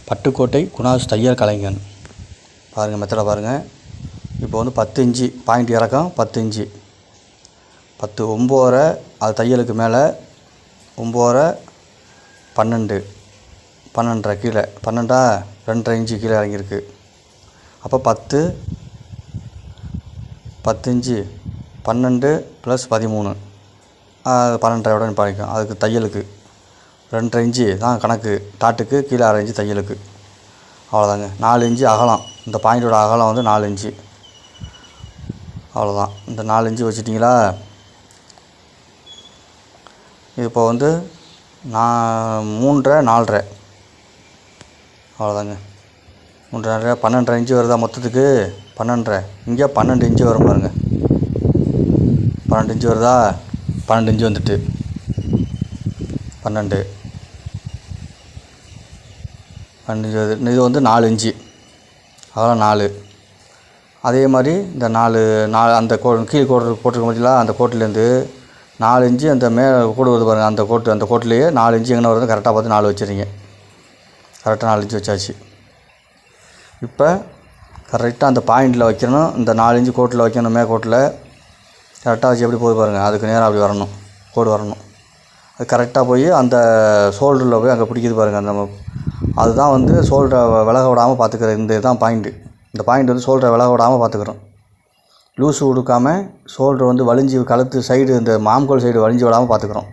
பட்டுக்கோட்டை குணாஸ் தையல் கலைஞன். பாருங்கள் மெத்தடை பாருங்கள். இப்போ வந்து 10 இன்ச்சு பாயிண்ட் இறக்கம் 10 இன்ச்சு 10 9 அது தையலுக்கு மேலே 9 12 12.5 கீழே 12 2.5 இன்ச்சு கீழே இறங்கியிருக்கு. அப்போ 10 இன்ச்சு 12 + 13 12.5 நிப்பாட்டிக்கும். அதுக்கு தையலுக்கு 2.5 இன்ச்சு தான் கணக்கு. டாட்டுக்கு கீழே 1/2 இன்ச்சு தையலுக்கு. அவ்வளோதாங்க. 4 இன்ச்சு அகலம். இந்த பாயிண்டோட அகலம் வந்து 4 இன்ச்சு. அவ்வளோதான். இந்த 4 இன்ச்சு வச்சுட்டிங்களா? இப்போ வந்து 3 4.5 அவ்வளோதாங்க. 3 4 12.5 இன்ச்சு வருதா மொத்தத்துக்கு? 12.5 இங்கே 12 இன்ச்சு வரும் பாருங்கள். 12 இன்ச்சு வருதா? 12 இன்ச்சு வந்துட்டு 12 இன்ச்சு வருது. இது வந்து 4 இன்ச்சு அகலம் 4. அதே மாதிரி இந்த 4 அந்த கீழ் கோடு போட்டிருக்க பார்த்தீங்களா? அந்த கோட்டிலேருந்து 4 இன்ச்சு அந்த கோடு வருது பாருங்கள். அந்த கோட்டிலேயே 4 இன்ச்சு எங்கே வருது கரெக்டாக பார்த்து 4 வச்சுருங்க. கரெக்டாக 4 இன்ச்சு வச்சாச்சு. இப்போ கரெக்டாக அந்த பாயிண்டில் வைக்கணும். இந்த 4 இன்ச்சு கோட்டில் வைக்கணும். கோட்டில் கரெக்டாக வச்சு எப்படி போகுது பாருங்கள். அதுக்கு நேராக அப்படி வரணும். கோடு வரணும். அது கரெக்டாக போய் அந்த ஷோல்டரில் போய் அங்கே பிடிக்கிது பாருங்கள். அந்த அதுதான் வந்து ஷோல்டரை விலக விடாமல் பார்த்துக்கிறேன். இந்த இதுதான் பாயிண்ட்டு. இந்த பாயிண்ட் வந்து ஷோல்டரை விலக விடாமல் பார்த்துக்கிறோம். லூஸு கொடுக்காமல் ஷோல்டர் வந்து வலிஞ்சு கழுத்து சைடு இந்த மாம்கோல் சைடு வலிஞ்சு விடாமல் பார்த்துக்கிறோம்.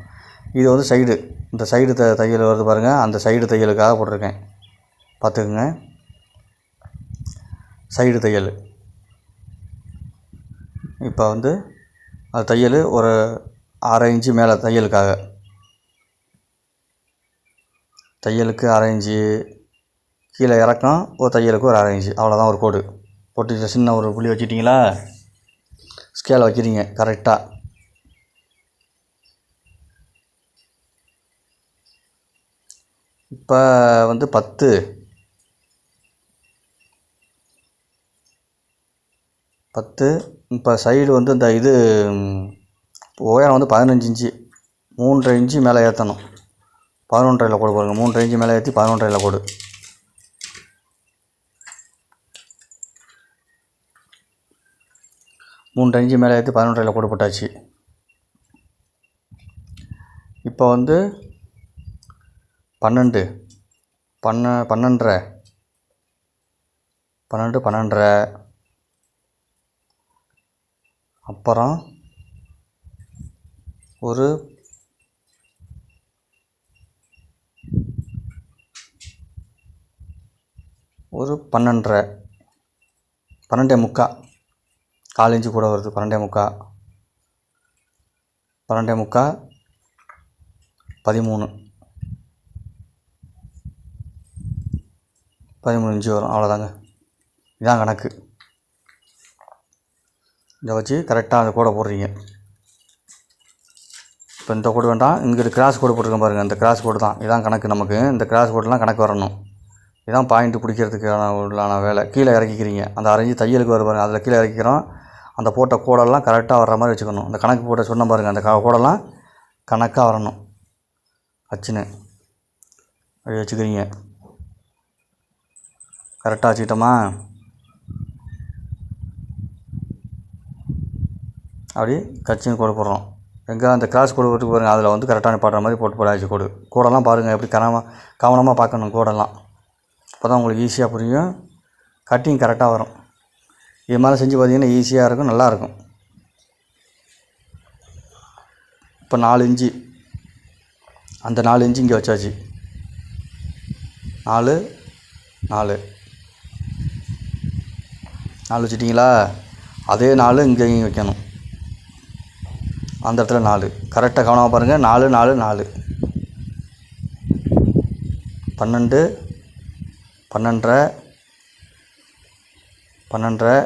இது வந்து சைடு. இந்த சைடு தையல் வருது பாருங்கள். அந்த சைடு தையலுக்காக போட்டிருக்கேன். பார்த்துக்குங்க. சைடு தையல். இப்போ வந்து அது தையல் ஒரு 1/2 இன்ச்சு மேலே தையலுக்காக. தையலுக்கு 1/2 இன்ச்சு கீழே இறக்கம். ஒரு தையலுக்கு ஒரு 1/2 இன்ச்சு. அவ்வளோதான். ஒரு கோடு போட்டு சின்ன ஒரு புள்ளி வச்சுட்டிங்களா? ஸ்கேலை வைக்கிறீங்க கரெக்டாக. இப்போ வந்து 10 இப்போ சைடு வந்து இந்த இது உயரம் வந்து 15 இன்ச்சு 3.5 இன்ச்சு மேலே ஏற்றணும். 11.5 கோடு பாருங்கள். 3.5 இன்ச்சு மேலே ஏற்றி 11.5 கோடு. 3.5 இன்ச்சு மேலே ஏற்றி 11.5 கோடு போட்டாச்சு. இப்போ வந்து 12 12.5 அப்புறம் ஒரு 12.5 12.75 4 இன்ச்சு கூட வருது. 12.75 13 இன்ச்சு வரும். அவ்வளோதாங்க. இதான் கணக்கு. இதை வச்சு கரெக்டாக அந்த கோடை போடுறீங்க. இப்போ இந்த கோடு வேண்டாம். இங்கே கிராஸ் கோடு போட்டிருக்கேன் பாருங்கள். இந்த கிராஸ் கோடு தான். இதான் கணக்கு நமக்கு. இந்த கிராஸ் கோடெலாம் கணக்கு வரணும். இதான் பாயிண்ட்டு பிடிக்கிறதுக்கான உள்ளான வேலை. கீழே இறக்கிக்கிறீங்க. அந்த 1/2 இன்ச்சு தையலுக்கு வரும் பாருங்கள். அதில் கீழே இறக்கிக்கிறோம். அந்த போட்ட கோடெல்லாம் கரெக்டாக வர்ற மாதிரி வச்சுக்கணும். அந்த கணக்கு போட்ட சொன்ன பாருங்கள். அந்த கோடெல்லாம் கணக்காக வரணும். வச்சுன்னு அப்படி வச்சுக்கிறீங்க. கரெக்டாக வச்சுக்கிட்டோமா? அப்படி கச்சின்னு கோடு போடுறோம். எங்கே அந்த கிராஸ் கோடு போட்டு பாருங்கள். அதில் வந்து கரெக்டாக பாடுற மாதிரி போடாச்சு கோடெல்லாம் பாருங்கள். எப்படி கவனமாக பார்க்கணும் கோடெல்லாம். அப்போ தான் உங்களுக்கு ஈஸியாக புரியும். கட்டிங் கரெக்டாக வரும். இது மாதிரி செஞ்சு பார்த்தீங்கன்னா ஈஸியாக இருக்கும். நல்லாயிருக்கும். இப்போ 4 இன்ச்சு அந்த 4 இன்ச்சு இங்கே வச்சாச்சு. 4 வச்சுட்டிங்களா? அதே 4 இங்கேயும் வைக்கணும். அந்த இடத்துல 4 கரெக்டாக கவனமாக பாருங்கள். 4 12 12.5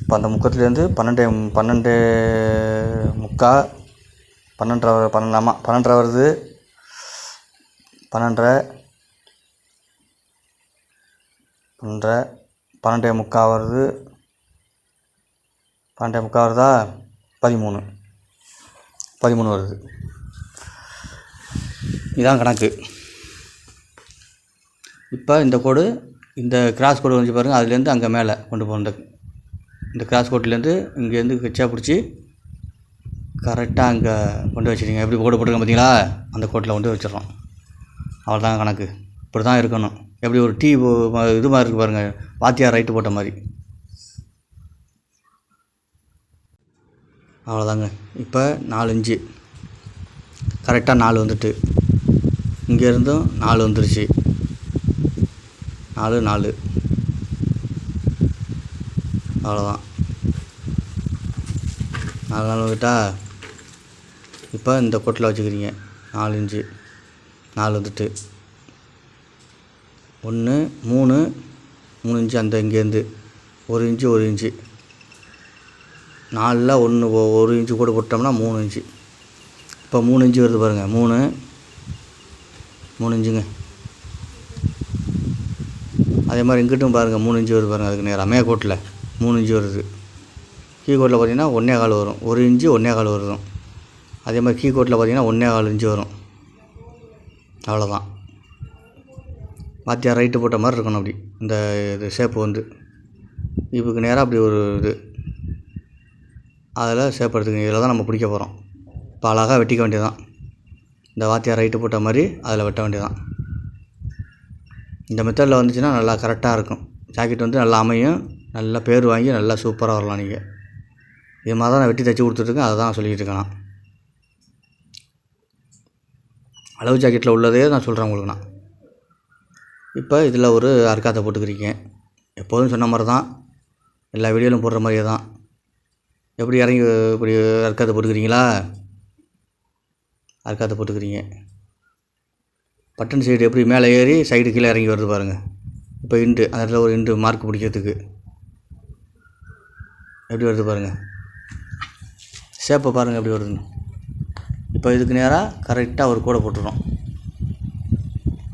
இப்போ அந்த முக்கத்துலேருந்து 12.5 12 வருது. 12.5 வருது. 12.5 வருதா? 13 வருது. இதான் கணக்கு. இப்போ இந்த கோடு இந்த கிராஸ் கோடு வந்து பாருங்கள், அதுலேருந்து அங்கே மேலே கொண்டு போகிற இந்த கிராஸ் கோட்லேருந்து இங்கேருந்து கச்சா பிடிச்சி கரெக்டாக அங்கே கொண்டு வச்சுருங்க. எப்படி கோடு போட்டுருக்கோம் பார்த்தீங்களா, அந்த கோட்டில் கொண்டு வச்சிடறோம். அவ்வளோதாங்க கணக்கு. இப்படி தான் இருக்கணும். எப்படி ஒரு டீ இது மாதிரி இருக்குது பாருங்கள், வாத்தியார் ரைட்டு போட்ட மாதிரி. அவ்வளோதாங்க. இப்போ 4 இன்ச்சு கரெக்டாக 4 வந்துட்டு, இங்கேருந்தும் 4 வந்துருச்சு. 4 4 அவ்வளோதான். 4 4 வந்துட்டா. இப்போ இந்த கோட்டில் வச்சுக்கிறீங்க. 4 இன்ச்சு 4 வந்துட்டு 1 3 3 இன்ச்சு அந்த இங்கேருந்து 1 இன்ச்சு 1 இன்ச்சு 4ல் 1 இன்ச்சு கூட போட்டோம்னா 3 இன்ச்சு. இப்போ 3 இன்ச்சு வருது பாருங்கள், 3 இன்ச்சுங்க. அதே மாதிரி இங்கிட்டும் பாருங்கள் 3 இன்ச்சு வருது பாருங்கள், அதுக்கு நேராக மேற்கோட்டில் 3 இன்ச்சு வருது. கீழ்கோட்டில் பார்த்தீங்கன்னா 1.25 வரும், 1 இன்ச்சு 1.25 வரும். அதே மாதிரி கீழ்கோட்டில் பார்த்தீங்கன்னா 1.25 இன்ச்சு வரும். அவ்வளோதான். வாத்தியார் ரைட்டு போட்ட மாதிரி இருக்கணும். அப்படி இந்த இது ஷேப்பு வந்து இப்புக்கு நேராக அப்படி ஒரு இது அதில் ஷேப் எடுத்துக்கங்க. இதில் தான் நம்ம பிடிக்க போகிறோம். இப்போ அழகாக வெட்டிக்க வேண்டியதான். இந்த வாத்தியார் ரைட்டு போட்ட மாதிரி அதில் வெட்ட வேண்டியதான். இந்த மெத்தடில் வந்துச்சுன்னா நல்லா கரெக்டாக இருக்கும். ஜாக்கெட் வந்து நல்லா அமையும், நல்லா பேர் வாங்கி நல்லா சூப்பராக வரலாம். நீங்கள் இது மாதிரி தான் நான் வெட்டி தைச்சி கொடுத்துட்ருக்கேன், அதை தான் சொல்லிக்கிட்டு இருக்கேன் நான். அளவு ஜாக்கெட்டில் உள்ளதே நான் சொல்கிறேன் உங்களுக்கு நான். இப்போ இதில் ஒரு அர்க்காத்தை போட்டுக்கிறீங்க. எப்போதும் சொன்ன மாதிரி தான், எல்லா வீடியோவிலும் போடுற மாதிரியே தான். எப்படி இறங்கி இப்படி அர்க்காத்தை போட்டுக்கிறீங்களா, அர்க்காத்தை போட்டுக்கிறீங்க. பட்டன் சைடு எப்படி மேலே ஏறி சைடு கீழே இறங்கி வருது பாருங்கள். இப்போ இண்டு அந்த இடத்துல ஒரு இண்டு மார்க் பிடிக்கிறதுக்கு எப்படி வருது பாருங்கள், ஷேப்பை பாருங்கள் எப்படி வருதுன்னு. இப்போ இதுக்கு நேராக கரெக்டாக ஒரு கோடை போட்டுடுறோம்.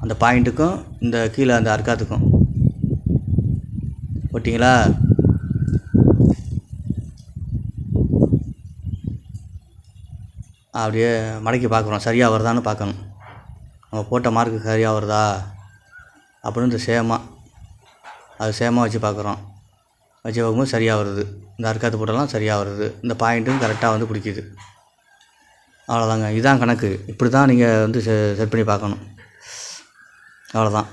அந்த பாயிண்ட்டுக்கும் இந்த கீழே அந்த அர்க்காத்துக்கும் போட்டிங்களா. அப்படியே மடக்கி பார்க்குறோம், சரியாக வருதான்னு பார்க்கணும். நம்ம போட்ட மார்க்கு சரியாக வருதா அப்படின்னு இந்த சேமாக வச்சு பார்க்குறோம். வச்சு பார்க்கும்போது சரியாக வருது. இந்த அர்க்காத்து போட்டெல்லாம் சரியாக வருது. இந்த பாயிண்ட்டும் கரெக்டாக வந்து பிடிக்குது. அவ்வளோதாங்க. இதுதான் கணக்கு. இப்படி தான் நீங்கள் வந்து செட் பண்ணி பார்க்கணும். அவ்வளோதான்.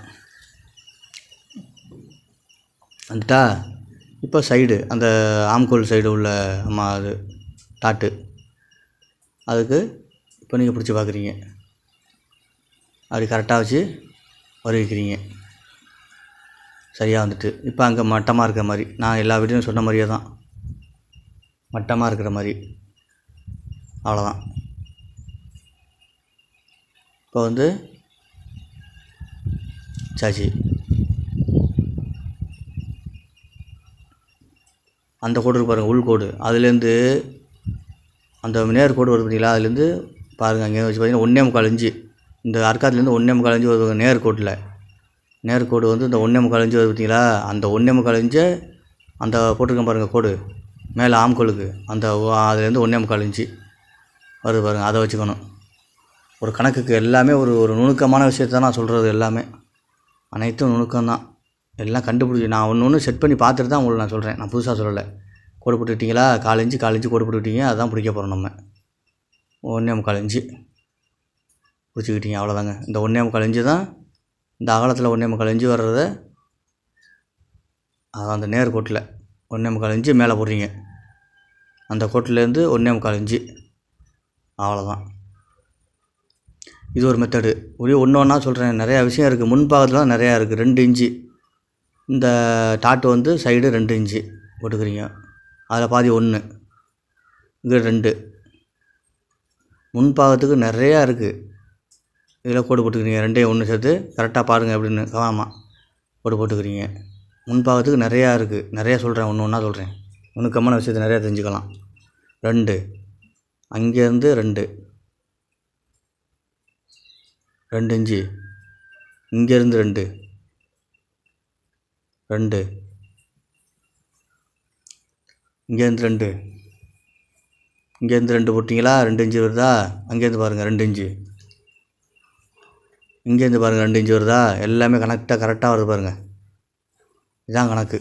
வந்துட்டா. இப்போ சைடு அந்த ஆம்கோல் சைடு உள்ள அது டாட்டு அதுக்கு இப்போ நீங்கள் பிடிச்சி பார்க்குறீங்க. அப்படி கரெக்டாக வச்சு வருவிக்கிறீங்க. சரியாக வந்துட்டு. இப்போ அங்கே மட்டமாக இருக்கிற மாதிரி, நான் எல்லா வீடியோவும் சொன்ன மாதிரியே தான், மட்டமாக இருக்கிற மாதிரி. அவ்வளோதான். இப்போ வந்து சாச்சி அந்த கோடு இருக்கு பாருங்கள், உள்கோடு. அதுலேருந்து அந்த நேர் கோடு வருது பார்த்தீங்களா, அதுலேருந்து பாருங்கள் அங்கே வச்சு பார்த்தீங்கன்னா 1.25 இன்ச்சு. இந்த அர்க்காத்துலேருந்து 1.25 இன்ச்சு வருது நேர்கோட்டில். நேர்கோடு வந்து இந்த 1.25 இன்ச்சு வருது பார்த்தீங்களா, அந்த 1.25 இன்ச்சை அந்த போட்டிருக்கேன் பாருங்கள் கோடு மேலே ஆம்கோலுக்கு, அந்த அதுலேருந்து 1.25 இன்ச்சு வருது பாருங்கள். அதை வச்சுக்கணும். ஒரு கணக்குக்கு எல்லாமே ஒரு நுணுக்கமான விஷயத்தை தான் நான் சொல்கிறது. எல்லாமே அனைத்தும் நுணுக்கம்தான். எல்லாம் கண்டுபிடிச்சி நான் ஒன்று செட் பண்ணி பார்த்துட்டு தான் உங்களுக்கு நான் சொல்கிறேன். நான் புதுசாக சொல்லலை. கோடு போட்டுக்கிட்டீங்களா, 4 இன்ச்சு கோடு போட்டுக்கிட்டீங்க, அதுதான் பிடிக்க போகிறோம் நம்ம. 1.25 இன்ச்சு பிடிச்சிக்கிட்டீங்க. அவ்வளோதாங்க. இந்த 1.25 இன்ச்சு தான் இந்த அகலத்தில் 1.25 இன்ச்சு வர்றத அதான் அந்த நேர்கோட்டில் 1.25 இன்ச்சு மேலே போடுறீங்க. அந்த கோட்டிலேருந்து 1.25 இன்ச்சு. அவ்வளோதான். இது ஒரு மெத்தடு. ஒன்று ஒன்றா சொல்கிறேன். நிறையா விஷயம் இருக்குது. முன்பாகத்தில் நிறையா இருக்குது. 2 இன்ச்சு இந்த டாட்டு வந்து சைடு 2 இன்ச்சு போட்டுக்கிறீங்க. அதில் பாதி 1, இங்கே 2. முன்பாகத்துக்கு நிறையா இருக்குது. இதில் கோடு போட்டுக்கிறீங்க. 2யும் 1 சேர்த்து கரெக்டாக பாருங்கள் எப்படின்னு கவனமாக கோடு போட்டுக்கிறீங்க. முன்பாகத்துக்கு நிறையா இருக்குது. நிறையா சொல்கிறேன், ஒன்று ஒன்றா சொல்கிறேன். நுணுக்கமான விஷயத்தை நிறையா தெரிஞ்சுக்கலாம். 2 அங்கேருந்து 2 இன்ச்சு, இங்கேருந்து 2 இங்கேருந்து 2 இங்கேருந்து 2 போட்டிங்களா, 2 இன்ச்சு வருதா. அங்கேருந்து பாருங்கள் 2 இன்ச்சு. இங்கேருந்து பாருங்கள் 2 இன்ச்சு வருதா, எல்லாமே கரெக்டாக வருது பாருங்கள். இதான் கணக்கு.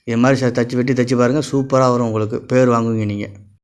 இது மாதிரி தைச்சி வெட்டி தைச்சி பாருங்கள், சூப்பராக வரும் உங்களுக்கு, பேர் வாங்குவீங்க நீங்கள்.